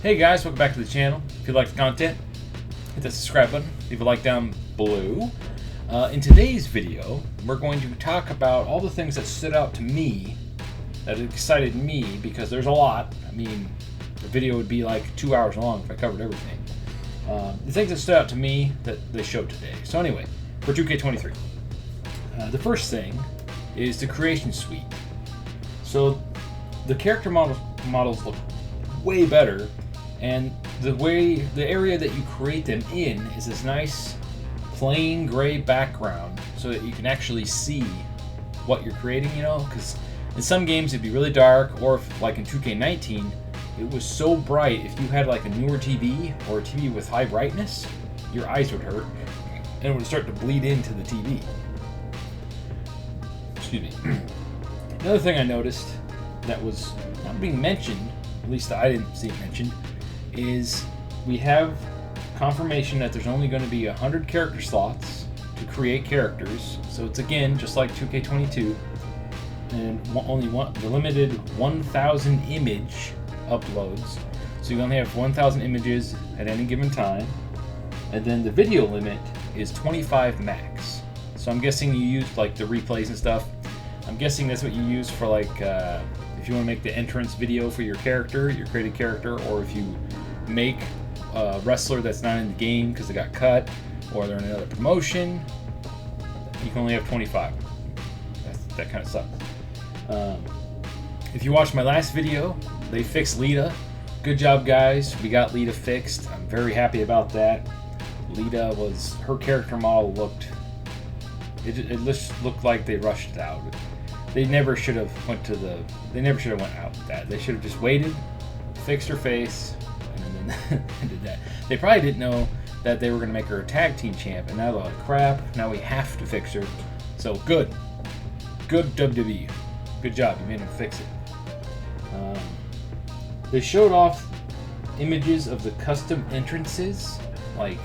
Hey guys, welcome back to the channel. If you like the content, hit the subscribe button, leave a like down below. In today's video, we're going to talk about all the things that stood out to me, that excited me, because there's a lot. I mean, the video would be like 2 hours long if I covered everything. The things that stood out to me that they showed today. So anyway, for 2K23, the first thing is the creation suite. So the character models look way better, and the area that you create them in is this nice plain gray background so that you can actually see what you're creating, you know, because in some games it'd be really dark, or if, like in 2K19, it was so bright, if you had like a newer TV or a TV with high brightness, your eyes would hurt and it would start to bleed into the TV. Excuse me. Another thing I noticed that was not being mentioned, at least I didn't see it mentioned, is we have confirmation that there's only going to be 100 character slots to create characters. So it's again just like 2K22, and the limited 1,000 image uploads. So you only have 1,000 images at any given time, and then the video limit is 25 max. So I'm guessing you used like the replays and stuff. I'm guessing that's what you use for like if you want to make the entrance video for your character, your created character, or if you make a wrestler that's not in the game because they got cut or they're in another promotion, you can only have 25. That kind of sucks. If you watched my last video, they fixed Lita. Good job, guys. We got Lita fixed. I'm very happy about that. Lita was, her character model looked, it just looked like they rushed it out. They never should have went out with that. They should have just waited, fixed her face, and then did that. They probably didn't know that they were going to make her a tag team champ, and now they're like, crap, now we have to fix her. So good WWE. Good job, you made them fix it. They showed off images of the custom entrances, like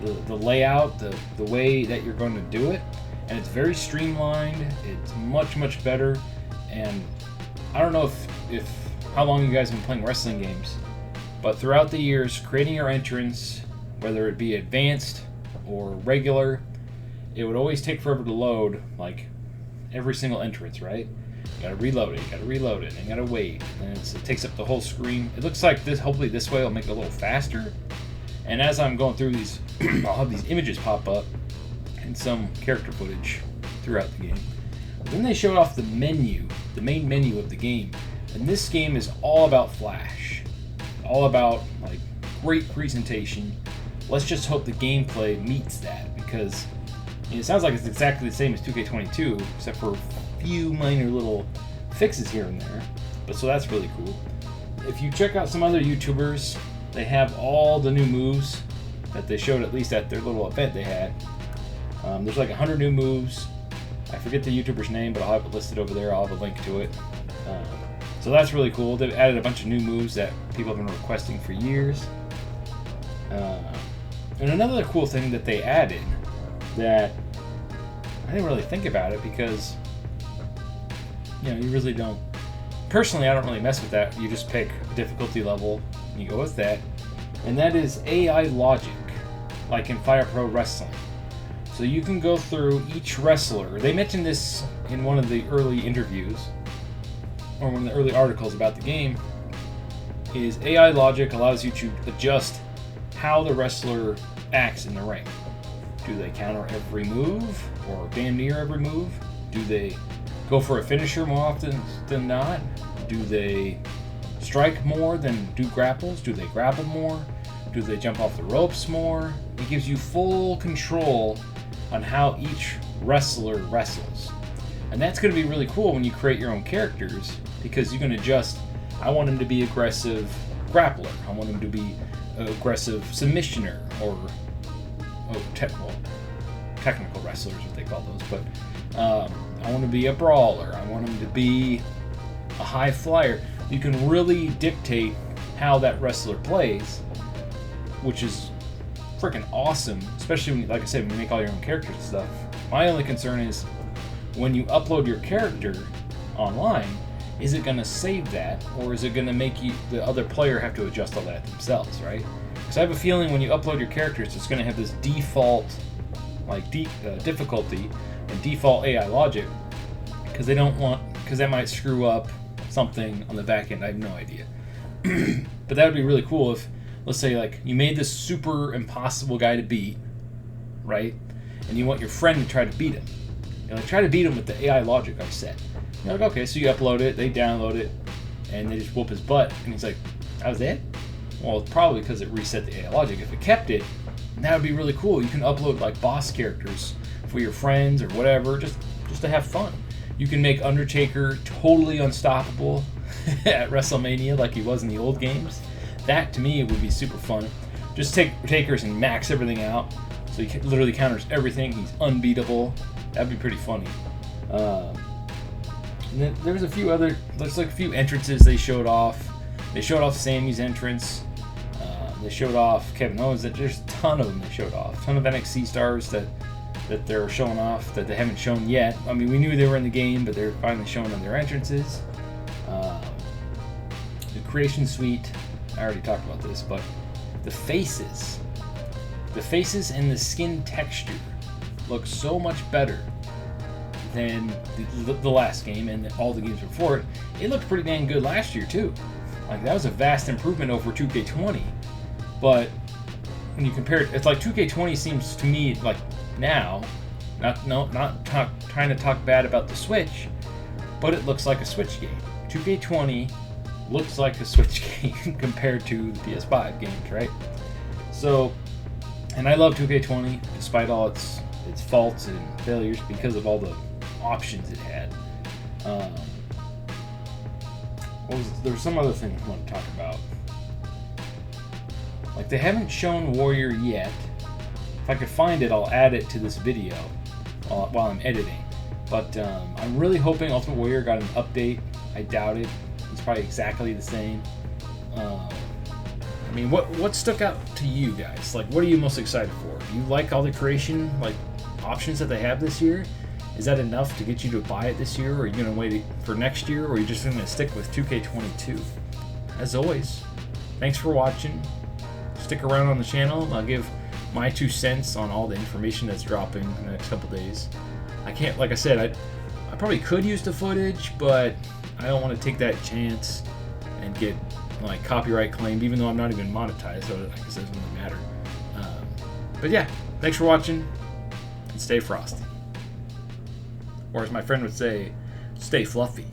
the layout, the way that you're going to do it. And it's very streamlined. It's much better. And I don't know if how long you guys have been playing wrestling games, but throughout the years, creating your entrance, whether it be advanced or regular, it would always take forever to load, like every single entrance, right? You gotta reload it, and you gotta wait, and it takes up the whole screen. It looks like this, hopefully this way it'll make it a little faster. And as I'm going through these, I'll have these images pop up and some character footage throughout the game. Then they showed off the menu, the main menu of the game. And this game is all about Flash. All about like great presentation. Let's just hope the gameplay meets that, because it sounds like it's exactly the same as 2K22, except for a few minor little fixes here and there. But so that's really cool. If you check out some other YouTubers, they have all the new moves that they showed, at least at their little event they had. There's like 100 new moves. I forget the YouTuber's name, but I'll have it listed over there. I'll have a link to it. So that's really cool. They've added a bunch of new moves that people have been requesting for years. And another cool thing that they added that I didn't really think about it, because you know, you really don't. Personally, I don't really mess with that. You just pick a difficulty level and you go with that. And that is AI logic, like in Fire Pro Wrestling. So you can go through each wrestler. They mentioned this in one of the early interviews, or one of the early articles about the game, is AI logic allows you to adjust how the wrestler acts in the ring. Do they counter every move, or damn near every move? Do they go for a finisher more often than not? Do they strike more than do grapples? Do they grapple more? Do they jump off the ropes more? It gives you full control on how each wrestler wrestles. And that's going to be really cool when you create your own characters, because you can adjust. I want him to be aggressive grappler. I want him to be aggressive submissioner, or technical wrestlers, what they call those. But I want to be a brawler. I want him to be a high flyer. You can really dictate how that wrestler plays, which is freaking awesome, especially when, like I said, when you make all your own characters and stuff. My only concern is when you upload your character online, is it going to save that, or is it going to make the other player have to adjust all that themselves, right? Because I have a feeling when you upload your characters, it's going to have this default difficulty and default AI logic, because that might screw up something on the back end. I have no idea. But that would be really cool if, let's say, like, you made this super impossible guy to beat, right? And you want your friend to try to beat him. You're like, try to beat him with the AI logic I set. You're like, okay, so you upload it, they download it, and they just whoop his butt. And he's like, that was it? Well, it's probably because it reset the AI logic. If it kept it, that would be really cool. You can upload like boss characters for your friends or whatever, just to have fun. You can make Undertaker totally unstoppable at WrestleMania like he was in the old games. That, to me, would be super fun. Just take Takers and max everything out, so he literally counters everything. He's unbeatable. That'd be pretty funny. And then there's like a few entrances they showed off. They showed off Sammy's entrance. They showed off Kevin Owens. There's a ton of them they showed off. A ton of NXT stars that they're showing off that they haven't shown yet. I mean, we knew they were in the game, but they're finally showing on their entrances. The Creation Suite, I already talked about this, but the faces and the skin texture look so much better than the last game and all the games before it. It looked pretty dang good last year too. Like, that was a vast improvement over 2K20. But when you compare it, it's like 2K20 seems to me like now, not trying to talk bad about the Switch, but it looks like a Switch game. 2K20 looks like a Switch game compared to the PS5 games, right? So, and I love 2K20 despite all its faults and failures because of all the options it had. There was some other thing I want to talk about. Like, they haven't shown Warrior yet. If I could find it, I'll add it to this video while I'm editing. But I'm really hoping Ultimate Warrior got an update. I doubt it. It's probably exactly the same. I mean, what stuck out to you guys? Like, what are you most excited for? Do you like all the creation options that they have this year? Is that enough to get you to buy it this year, or are you going to wait for next year, or are you just going to stick with 2K22? As always, thanks for watching. Stick around on the channel. I'll give my 2 cents on all the information that's dropping in the next couple days. I can't, like I said, I probably could use the footage, but I don't want to take that chance and get like copyright claimed, even though I'm not even monetized, so I guess it doesn't really matter. But yeah, thanks for watching, and stay frosty. Or as my friend would say, stay fluffy.